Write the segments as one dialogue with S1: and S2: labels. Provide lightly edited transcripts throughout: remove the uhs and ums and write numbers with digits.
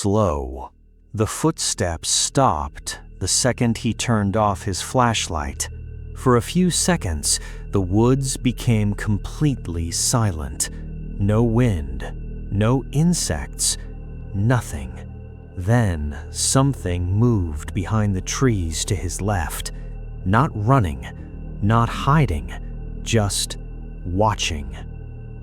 S1: slow. The footsteps stopped the second he turned off his flashlight. For a few seconds, the woods became completely silent. No wind, no insects, nothing. Then something moved behind the trees to his left. Not running, not hiding, just watching.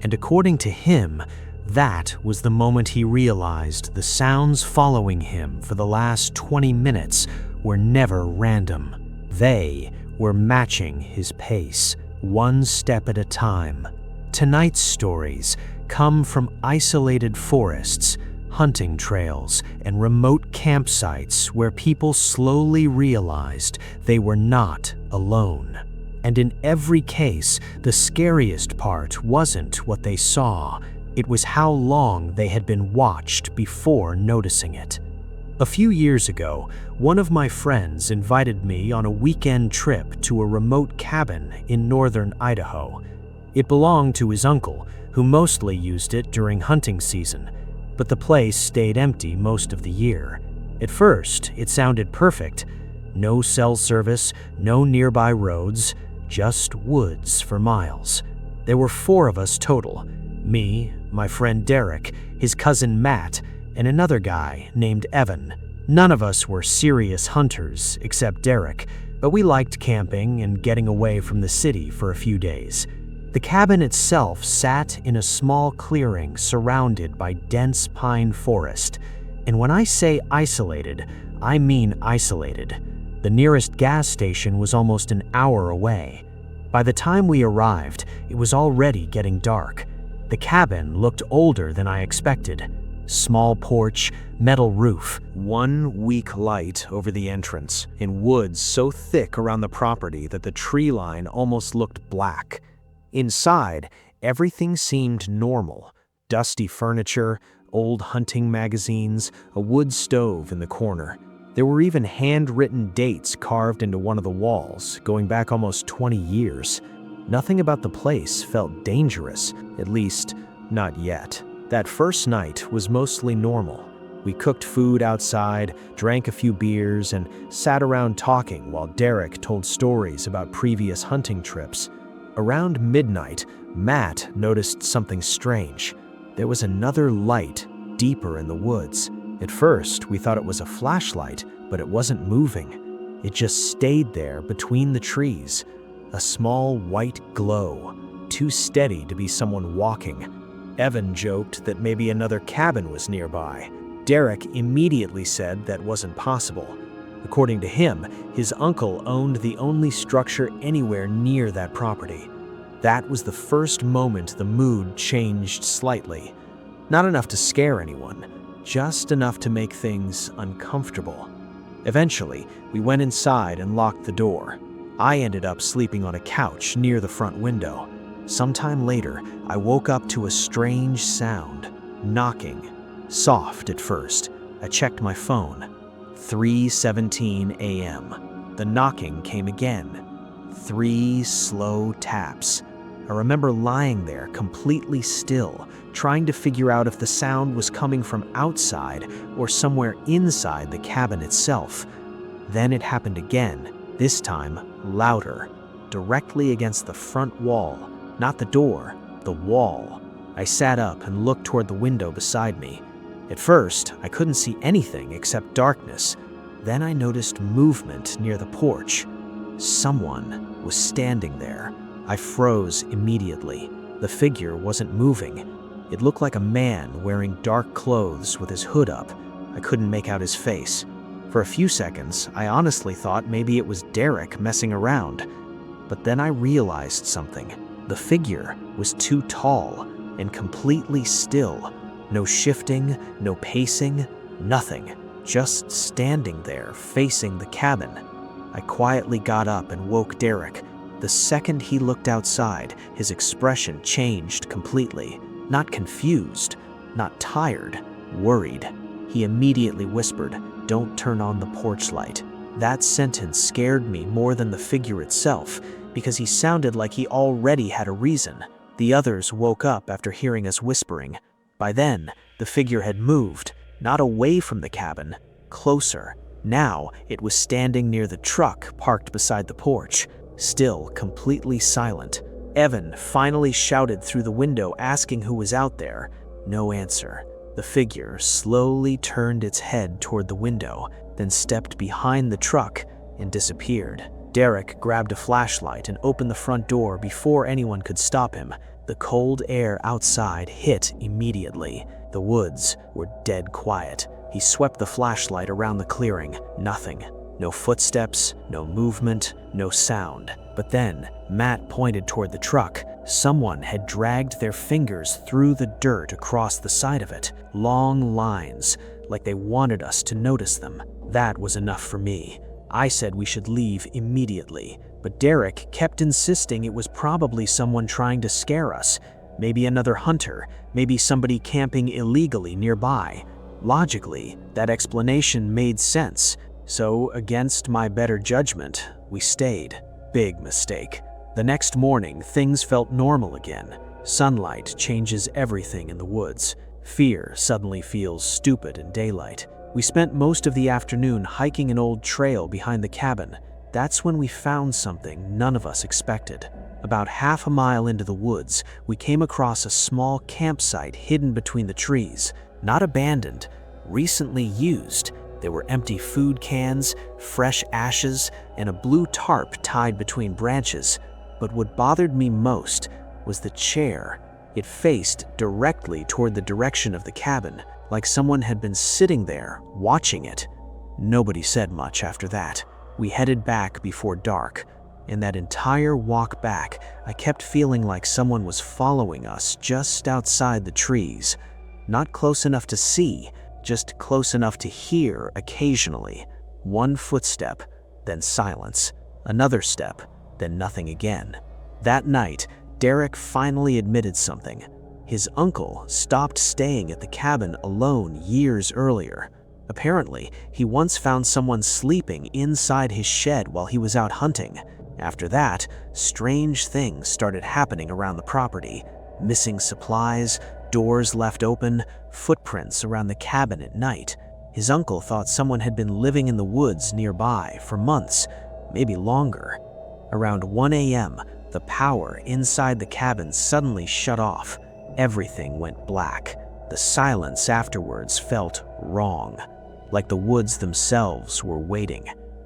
S1: And according to him, that was the moment he realized the sounds following him for the last 20 minutes were never random. They were matching his pace, one step at a time. Tonight's stories come from isolated forests, hunting trails, and remote campsites where people slowly realized they were not alone. And in every case, the scariest part wasn't what they saw. It was how long they had been watched before noticing it. A few years ago, one of my friends invited me on a weekend trip to a remote cabin in northern Idaho. It belonged to his uncle, who mostly used it during hunting season, but the place stayed empty most of the year. At first, it sounded perfect. No cell service, no nearby roads, just woods for miles. There were 4 of us total. Me, my friend Derek, his cousin Matt, and another guy named Evan. None of us were serious hunters except Derek, but we liked camping and getting away from the city for a few days. The cabin itself sat in a small clearing surrounded by dense pine forest. And when I say isolated, I mean isolated. The nearest gas station was almost an hour away. By the time we arrived, it was already getting dark. The cabin looked older than I expected. Small porch, metal roof, one weak light over the entrance, and woods so thick around the property that the tree line almost looked black. Inside, everything seemed normal. Dusty furniture, old hunting magazines, a wood stove in the corner. There were even handwritten dates carved into one of the walls, going back almost 20 years. Nothing about the place felt dangerous, at least not yet. That first night was mostly normal. We cooked food outside, drank a few beers, and sat around talking while Derek told stories about previous hunting trips. Around midnight, Matt noticed something strange. There was another light deeper in the woods. At first, we thought it was a flashlight, but it wasn't moving. It just stayed there between the trees. A small white glow, too steady to be someone walking. Evan joked that maybe another cabin was nearby. Derek immediately said that wasn't possible. According to him, his uncle owned the only structure anywhere near that property. That was the first moment the mood changed slightly. Not enough to scare anyone, just enough to make things uncomfortable. Eventually, we went inside and locked the door. I ended up sleeping on a couch near the front window. Sometime later, I woke up to a strange sound, knocking. Soft at first. I checked my phone. 3:17 a.m. The knocking came again. 3 slow taps. I remember lying there completely still, trying to figure out if the sound was coming from outside or somewhere inside the cabin itself. Then it happened again, this time louder, directly against the front wall. Not the door, the wall. I sat up and looked toward the window beside me. At first, I couldn't see anything except darkness. Then I noticed movement near the porch. Someone was standing there. I froze immediately. The figure wasn't moving. It looked like a man wearing dark clothes with his hood up. I couldn't make out his face. For a few seconds, I honestly thought maybe it was Derek messing around. But then I realized something. The figure was too tall and completely still. No shifting, no pacing, nothing. Just standing there, facing the cabin. I quietly got up and woke Derek. The second he looked outside, his expression changed completely. Not confused, not tired, worried. He immediately whispered, "Don't turn on the porch light." That sentence scared me more than the figure itself, because he sounded like he already had a reason. The others woke up after hearing us whispering. By then, the figure had moved.
S2: not away from the cabin, closer. Now it was standing near the truck parked beside the porch, still completely silent. Evan finally shouted through the window asking who was out there. No answer. The figure slowly turned its head toward the window, then stepped behind the truck and disappeared. Derek grabbed a flashlight and opened the front door before anyone could stop him. The cold air outside hit immediately. The woods were dead quiet. He swept the flashlight around the clearing. Nothing. No footsteps, no movement, no sound. But then, Matt pointed toward the truck. Someone had dragged their fingers through the dirt across the side of it. Long lines, like they wanted us to notice them. That was enough for me. I said we should leave immediately, but Derek kept insisting it was probably someone trying to scare us. Maybe another hunter, maybe somebody camping illegally nearby. Logically, that explanation made sense. So, against my better judgment, we stayed. Big mistake. The next morning, things felt normal again. Sunlight changes everything in the woods. Fear suddenly feels stupid in daylight. We spent most of the afternoon hiking an old trail behind the cabin. That's when we found something none of us expected. About half a mile into the woods, we came across a small campsite hidden between the trees. Not abandoned, recently used. There were empty food cans, fresh ashes, and a blue tarp tied between branches. But what bothered me most was the chair. It faced directly toward the direction of the cabin, like someone had been sitting there, watching it. Nobody said much after that. We headed back before dark. In that entire walk back, I kept feeling like someone was following us just outside the trees. Not close enough to see, just close enough to hear occasionally. One footstep, then silence. Another step, then nothing again. That night, Derek finally admitted something. His uncle stopped staying at the cabin alone years earlier. Apparently, he once found someone sleeping inside his shed while he was out hunting. After that, strange things started happening around the property. Missing supplies, doors left open, footprints around the cabin at night. His uncle thought someone had been living in the woods nearby for months, maybe longer. Around 1 a.m., the power inside the cabin suddenly shut off. Everything went black. The silence afterwards felt wrong, like the woods themselves were waiting.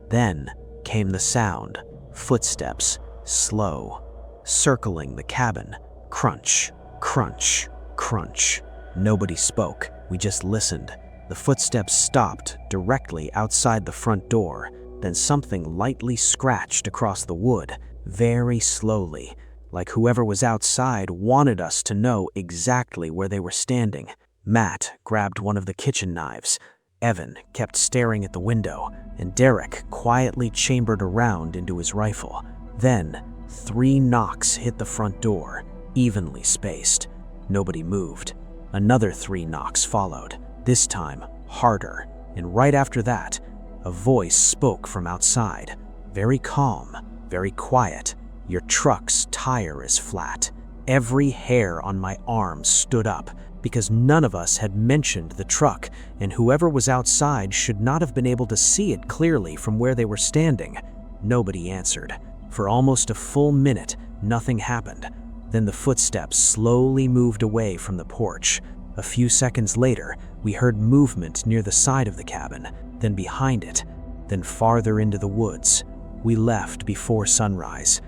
S2: Then came the sound. Footsteps, slow, circling the cabin. Crunch, crunch, crunch. Nobody spoke. We just listened. The footsteps stopped directly outside the front door. Then something lightly scratched across the wood, very slowly, like whoever was outside wanted us to know exactly where they were standing. Matt grabbed one of the kitchen knives. Evan kept staring at the window, and Derek quietly chambered around into his rifle. Then, 3 knocks hit the front door, evenly spaced. Nobody moved. Another 3 knocks followed, this time harder, and right after that, a voice spoke from outside. Very calm, very quiet. Your truck's tire is flat. Every hair on my arm stood up because none of us had mentioned the truck, and whoever was outside should not have been able to see it clearly from where they were standing. Nobody answered. For almost a full minute, nothing happened. Then the footsteps slowly moved away from the porch. A few seconds later, we heard movement near the side of the cabin, then behind it, then farther into the woods. We left before sunrise,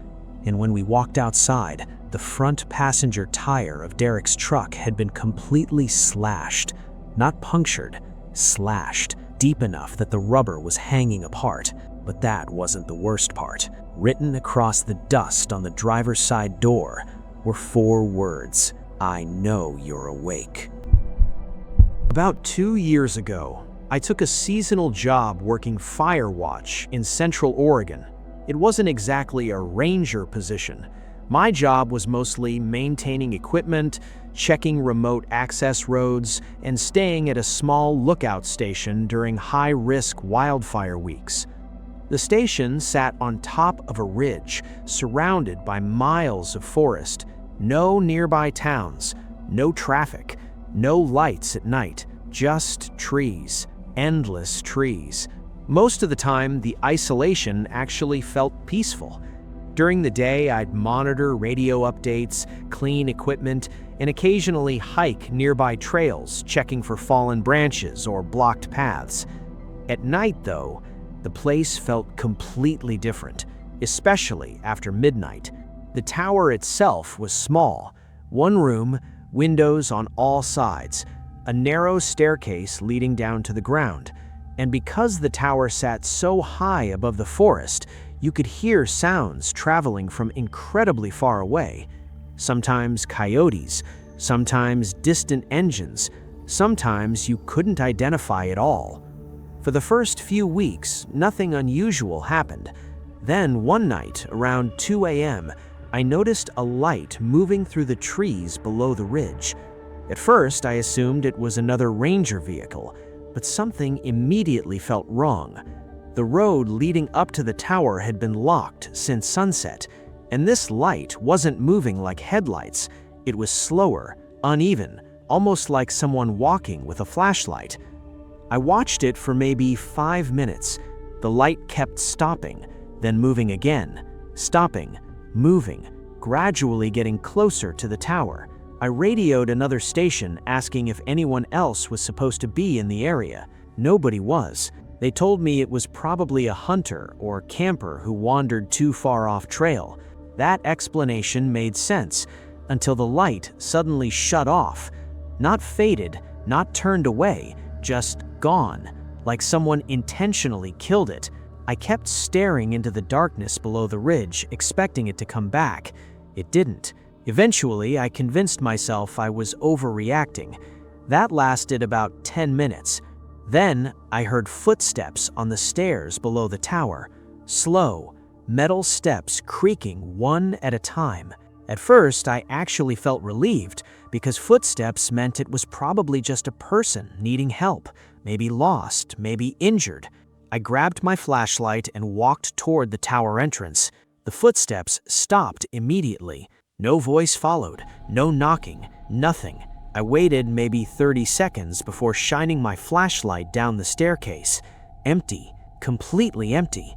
S2: and when we walked outside, the front passenger tire of Derek's truck had been completely slashed. Not punctured, slashed, deep enough that the rubber was hanging apart. But that wasn't the worst part. Written across the dust on the driver's side door were 4 words: "I know you're awake." About 2 years ago, I took a seasonal job working fire watch in Central Oregon. It wasn't exactly a ranger position. My job was mostly maintaining equipment, checking remote access roads, and staying at a small lookout station during high-risk wildfire weeks. The station sat on top of a ridge, surrounded by miles of forest. No nearby towns, no traffic, no lights at night, Just trees, endless trees. Most of the time, the isolation actually felt peaceful. During the day, I'd monitor radio updates, clean equipment, and occasionally hike nearby trails, checking for fallen branches or blocked paths. At night, though, the place felt completely different, especially after midnight. The tower itself was small. One room, windows on all sides, a narrow staircase leading down to the ground. And because the tower sat so high above the forest, you could hear sounds traveling from incredibly far away. Sometimes coyotes, sometimes distant engines, sometimes you couldn't identify at all. For the first few weeks, nothing unusual happened. Then one night, around 2 a.m., I noticed a light moving through the trees below the ridge. At first, I assumed it was another ranger vehicle, but something immediately felt wrong. The road leading up to the tower had been locked since sunset, and this light wasn't moving like headlights. It was slower, uneven, almost like someone walking with a flashlight. I watched it for maybe 5 minutes. The light kept stopping, then moving again, stopping, moving, gradually getting closer to the tower. I radioed another station asking if anyone else was supposed to be in the area. Nobody was. They told me it was probably a hunter or camper who wandered too far off trail. That explanation made sense until the light suddenly shut off. Not faded, not turned away, just gone, like someone intentionally killed it. I kept staring into the darkness below the ridge, expecting it to come back. It didn't. Eventually, I convinced myself I was overreacting. That lasted about 10 minutes. Then, I heard footsteps on the stairs below the tower. Slow, metal steps creaking one at a time. At first, I actually felt relieved because footsteps meant it was probably just a person needing help, maybe lost, maybe injured. I grabbed my flashlight and walked toward the tower entrance. The footsteps stopped immediately. No voice followed, no knocking, nothing. I waited maybe 30 seconds before shining my flashlight down the staircase. Empty, completely empty.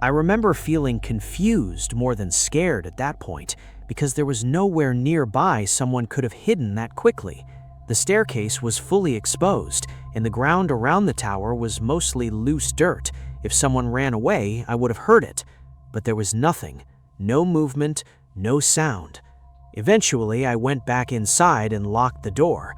S2: I remember feeling confused more than scared at that point because there was nowhere nearby someone could have hidden that quickly. The staircase was fully exposed, and the ground around the tower was mostly loose dirt. If someone ran away, I would have heard it. But there was nothing, no movement, no sound. Eventually, I went back inside and locked the door.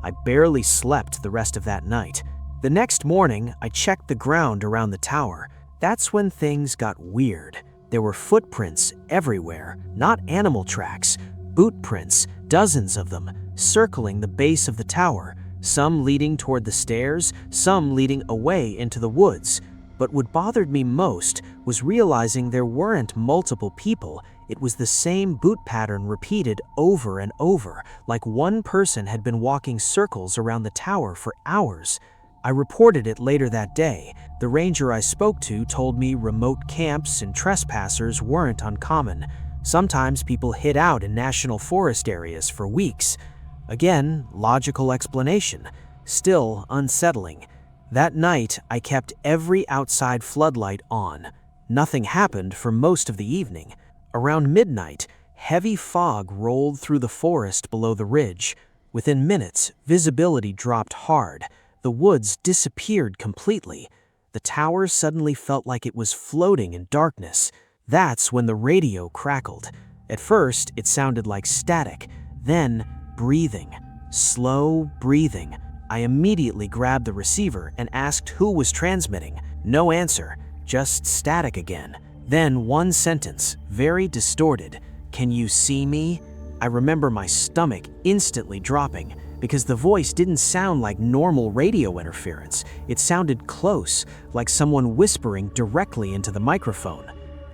S2: I barely slept the rest of that night. The next morning, I checked the ground around the tower. That's when things got weird. There were footprints everywhere, not animal tracks, boot prints, dozens of them, circling the base of the tower, some leading toward the stairs, some leading away into the woods. But what bothered me most was realizing there weren't multiple people. It was the same boot pattern repeated over and over, like one person had been walking circles around the tower for hours. I reported it later that day. The ranger I spoke to told me remote camps and trespassers weren't uncommon. Sometimes people hid out in national forest areas for weeks. Again, logical explanation, still unsettling. That night, I kept every outside floodlight on. Nothing happened for most of the evening. Around midnight, heavy fog rolled through the forest below the ridge. Within minutes, visibility dropped hard. The woods disappeared completely. The tower suddenly felt like it was floating in darkness. That's when the radio crackled. At first, it sounded like static, then breathing, slow breathing. I immediately grabbed the receiver and asked who was transmitting. No answer, just static again. Then one sentence, very distorted. "Can you see me?" I remember my stomach instantly dropping because the voice didn't sound like normal radio interference. It sounded close, like someone whispering directly into the microphone.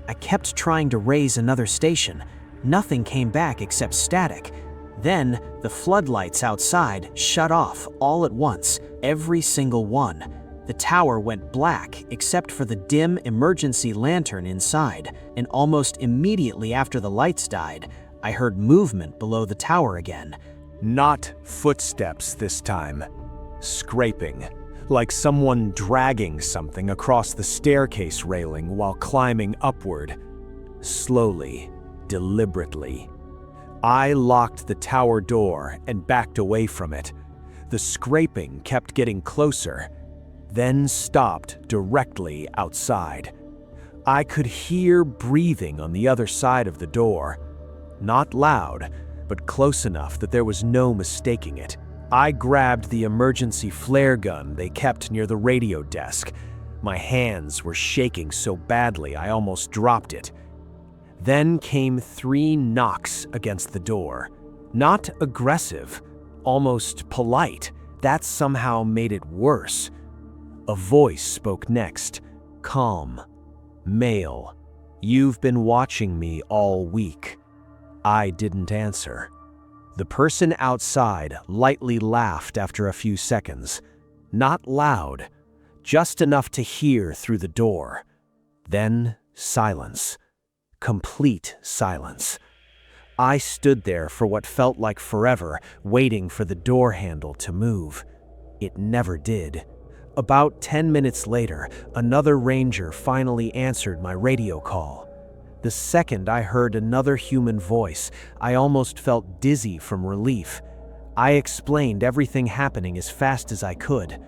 S2: I kept trying to raise another station. Nothing came back except static. Then, the floodlights outside shut off all at once, every single one. The tower went black except for the dim emergency lantern inside, and almost immediately after the lights died, I heard movement below the tower again.
S3: Not footsteps this time. Scraping, like someone dragging something across the staircase railing while climbing upward. Slowly, deliberately. I locked the tower door and backed away from it. The scraping kept getting closer, then stopped directly outside. I could hear breathing on the other side of the door. Not loud, but close enough that there was no mistaking it. I grabbed the emergency flare gun they kept near the radio desk. My hands were shaking so badly I almost dropped it. Then came 3 knocks against the door. Not aggressive, almost polite. That somehow made it worse. A voice spoke next, calm, male. "You've been watching me all week." I didn't answer. The person outside lightly laughed after a few seconds. Not loud, just enough to hear through the door. Then silence. Complete silence. I stood there for what felt like forever, waiting for the door handle to move. It never did. About 10 minutes later, another ranger finally answered my radio call. The second I heard another human voice, I almost felt dizzy from relief. I explained everything happening as fast as I could.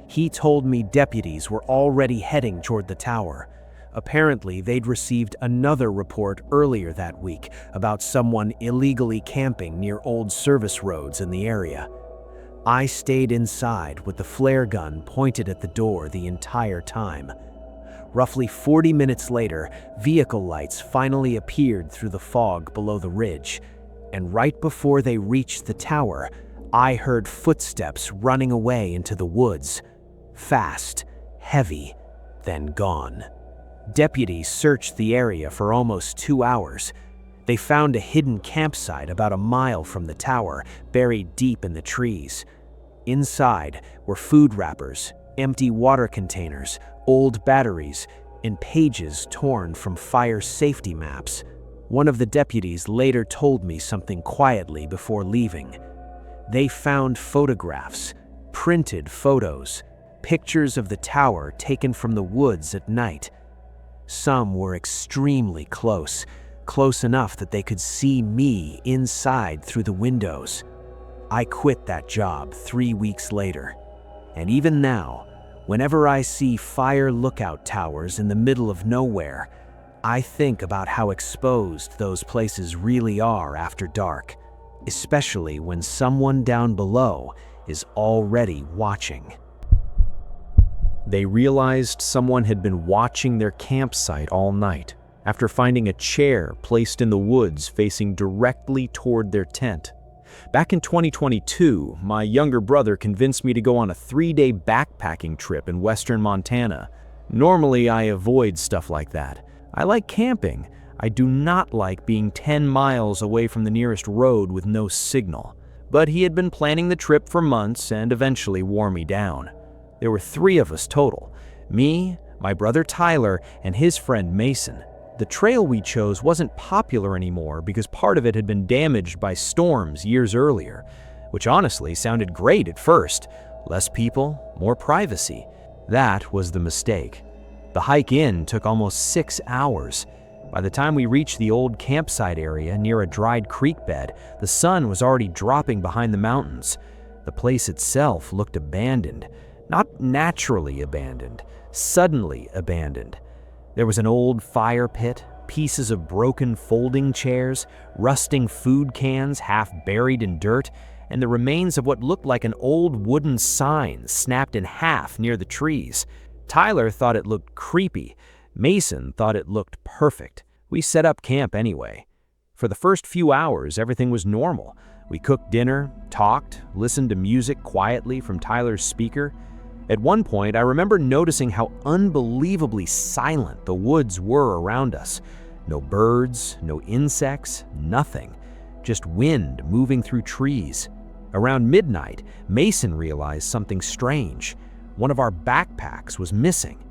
S3: He told me deputies were already heading toward the tower. Apparently, they'd received another report earlier that week about someone illegally camping near old service roads in the area. I stayed inside with the flare gun pointed at the door the entire time. Roughly 40 minutes later, vehicle lights finally appeared through the fog below the ridge, and right before they reached the tower, I heard footsteps running away into the woods. Fast, heavy, then gone. Deputies searched the area for almost 2 hours. They found a hidden campsite about a mile from the tower, buried deep in the trees. Inside were food wrappers, empty water containers, old batteries, and pages torn from fire safety maps. One of the deputies later told me something quietly before leaving. They found photographs, printed photos, pictures of the tower taken from the woods at night. Some were extremely close, close enough that they could see me inside through the windows. I quit that job 3 weeks later, and even now, whenever I see fire lookout towers in the middle of nowhere, I think about how exposed those places really are after dark, especially when someone down below is already watching. They realized someone had been watching their campsite all night after finding a chair placed in the woods facing directly toward their tent. Back in 2022, my younger brother convinced me to go on a 3-day backpacking trip in western Montana. Normally, I avoid stuff like that. I like camping. I do not like being 10 miles away from the nearest road with no signal. But he had been planning the trip for months and eventually wore me down. There were 3 of us total: me, my brother Tyler, and his friend Mason. The trail we chose wasn't popular anymore because part of it had been damaged by storms years earlier, which honestly sounded great at first. Less people, more privacy. That was the mistake. The hike in took almost 6 hours. By the time we reached the old campsite area near a dried creek bed, the sun was already dropping behind the mountains. The place itself looked abandoned. Not naturally abandoned, suddenly abandoned. There was an old fire pit, pieces of broken folding chairs, rusting food cans half buried in dirt, and the remains of what looked like an old wooden sign snapped in half near the trees. Tyler thought it looked creepy. Mason thought it looked perfect. We set up camp anyway. For the first few hours, everything was normal. We cooked dinner, talked, listened to music quietly from Tyler's speaker. At one point, I remember noticing how unbelievably silent the woods were around us. No birds, no insects, nothing. Just wind moving through trees. Around midnight, Mason realized something strange. One of our backpacks was missing.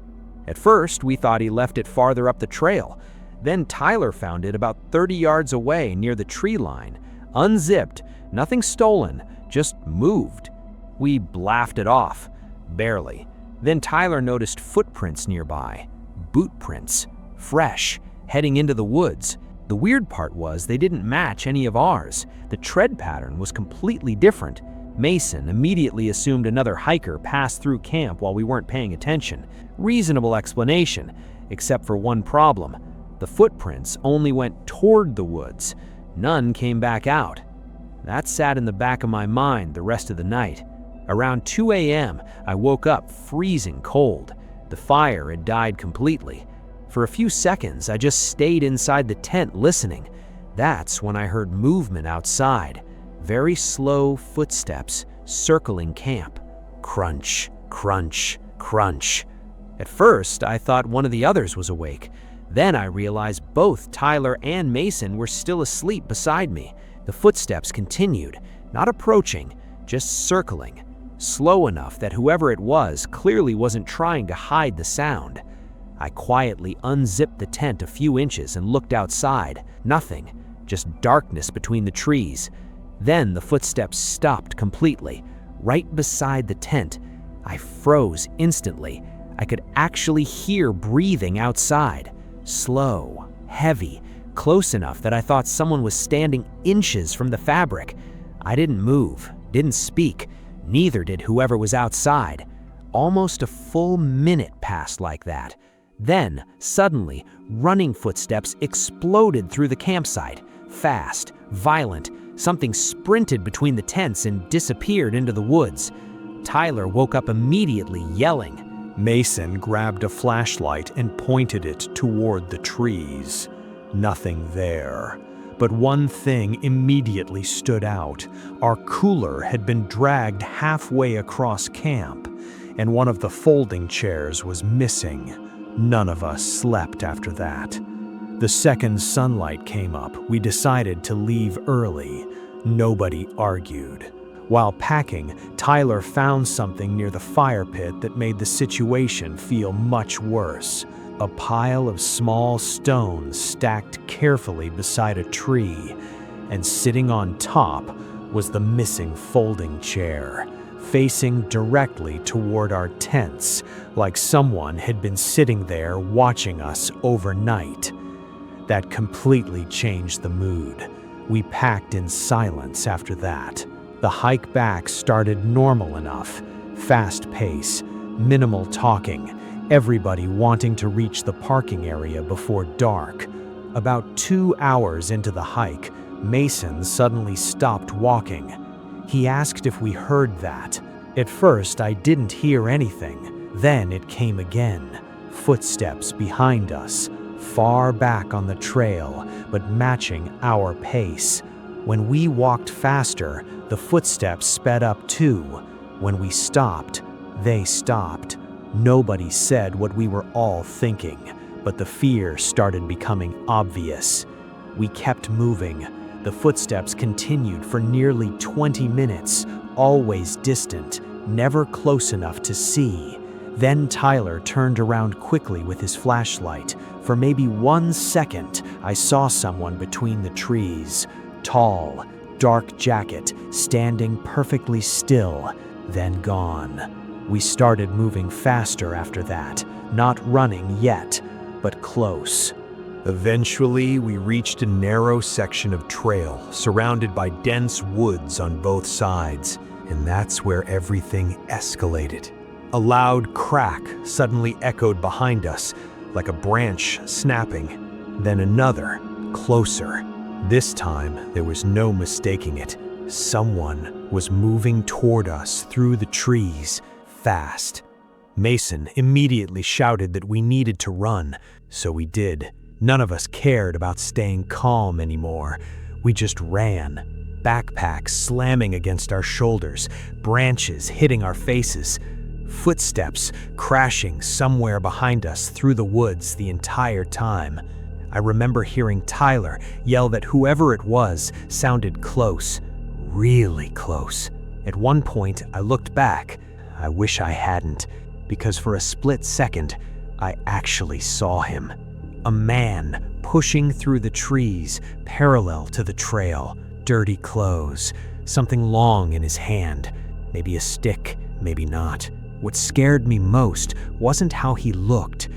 S3: At first, we thought he left it farther up the trail. Then Tyler found it about 30 yards away near the tree line. Unzipped, nothing stolen, just moved.
S2: We laughed it off, barely. Then Tyler noticed footprints nearby, boot prints, fresh, heading into the woods. The weird part was they didn't match any of ours. The tread pattern was completely different. Mason immediately assumed another hiker passed through camp while we weren't paying attention. Reasonable explanation, except for one problem. The footprints only went toward the woods. None came back out. That sat in the back of my mind the rest of the night. Around 2 a.m., I woke up freezing cold. The fire had died completely. For a few seconds, I just stayed inside the tent listening. That's when I heard movement outside. Very slow footsteps circling camp. Crunch, crunch, crunch. At first, I thought one of the others was awake. Then I realized both Tyler and Mason were still asleep beside me. The footsteps continued, not approaching, just circling, slow enough that whoever it was clearly wasn't trying to hide the sound. I quietly unzipped the tent a few inches and looked outside. Nothing, just darkness between the trees. Then the footsteps stopped completely, right beside the tent. I froze instantly. I could actually hear breathing outside. Slow, heavy, close enough that I thought someone was standing inches from the fabric. I didn't move, didn't speak, neither did whoever was outside. Almost a full minute passed like that. Then, suddenly, running footsteps exploded through the campsite. Fast, violent, something sprinted between the tents and disappeared into the woods. Tyler woke up immediately, yelling.
S3: Mason grabbed a flashlight and pointed it toward the trees. Nothing there. But one thing immediately stood out. Our cooler had been dragged halfway across camp, and one of the folding chairs was missing. None of us slept after that. The second sunlight came up, we decided to leave early. Nobody argued. While packing, Tyler found something near the fire pit that made the situation feel much worse. A pile of small stones stacked carefully beside a tree, and sitting on top was the missing folding chair, facing directly toward our tents, like someone had been sitting there watching us overnight. That completely changed the mood. We packed in silence after that. The hike back started normal enough, fast pace, minimal talking, everybody wanting to reach the parking area before dark. About 2 hours into the hike, Mason suddenly stopped walking. He asked if we heard that. At first, I didn't hear anything. Then it came again. Footsteps behind us, far back on the trail, but matching our pace. When we walked faster, the footsteps sped up too. When we stopped, they stopped. Nobody said what we were all thinking, but the fear started becoming obvious. We kept moving. The footsteps continued for nearly 20 minutes, always distant, never close enough to see. Then Tyler turned around quickly with his flashlight. For maybe 1 second, I saw someone between the trees. Tall, dark jacket, standing perfectly still, then gone. We started moving faster after that, not running yet, but close. Eventually, we reached a narrow section of trail, surrounded by dense woods on both sides, and that's where everything escalated. A loud crack suddenly echoed behind us, like a branch snapping. Then another, closer. This time, there was no mistaking it. Someone was moving toward us through the trees, fast. Mason immediately shouted that we needed to run, so we did. None of us cared about staying calm anymore. We just ran, backpacks slamming against our shoulders, branches hitting our faces, footsteps crashing somewhere behind us through the woods the entire time. I remember hearing Tyler yell that whoever it was sounded close, really close. At one point, I looked back. I wish I hadn't, because for a split second, I actually saw him. A man pushing through the trees, parallel to the trail, dirty clothes, something long in his hand.
S1: maybe a stick, maybe not. What scared me most wasn't how he looked.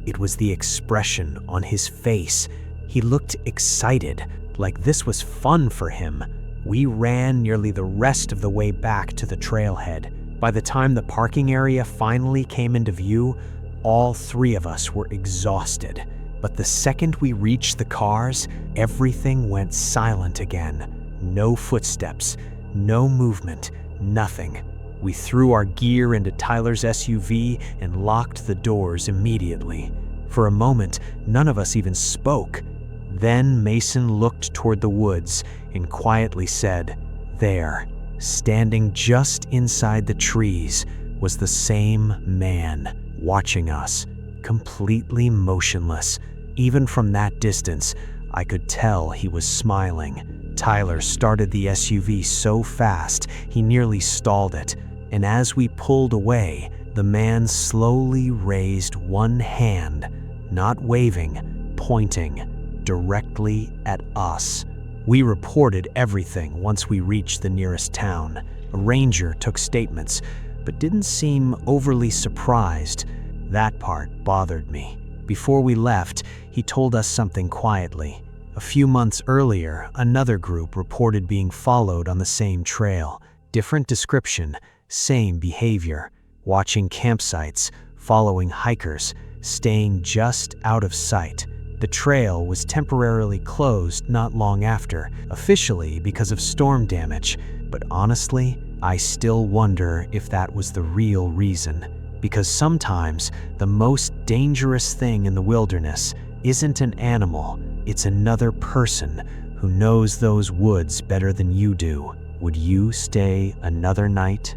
S1: It was the expression on his face. He looked excited, like this was fun for him. We ran nearly the rest of the way back to the trailhead. By the time the parking area finally came into view, all three of us were exhausted. But the second we reached the cars, everything went silent again. No footsteps, no movement, nothing. We threw our gear into Tyler's SUV and locked the doors immediately. For a moment, none of us even spoke. Then Mason looked toward the woods and quietly said, "There, standing just inside the trees, was the same man, watching us, completely motionless. Even from that distance, I could tell he was smiling." Tyler started the SUV so fast, he nearly stalled it. And as we pulled away, the man slowly raised one hand, not waving, pointing directly at us. We reported everything once we reached the nearest town. A ranger took statements, but didn't seem overly surprised. That part bothered me. Before we left, he told us something quietly. A few months earlier, another group reported being followed on the same trail. Different description, same behavior. Watching campsites, following hikers, staying just out of sight. The trail was temporarily closed not long after, officially because of storm damage. But honestly, I still wonder if that was the real reason. Because sometimes the most dangerous thing in the wilderness isn't an animal, it's another person who knows those woods better than you do. Would you stay another night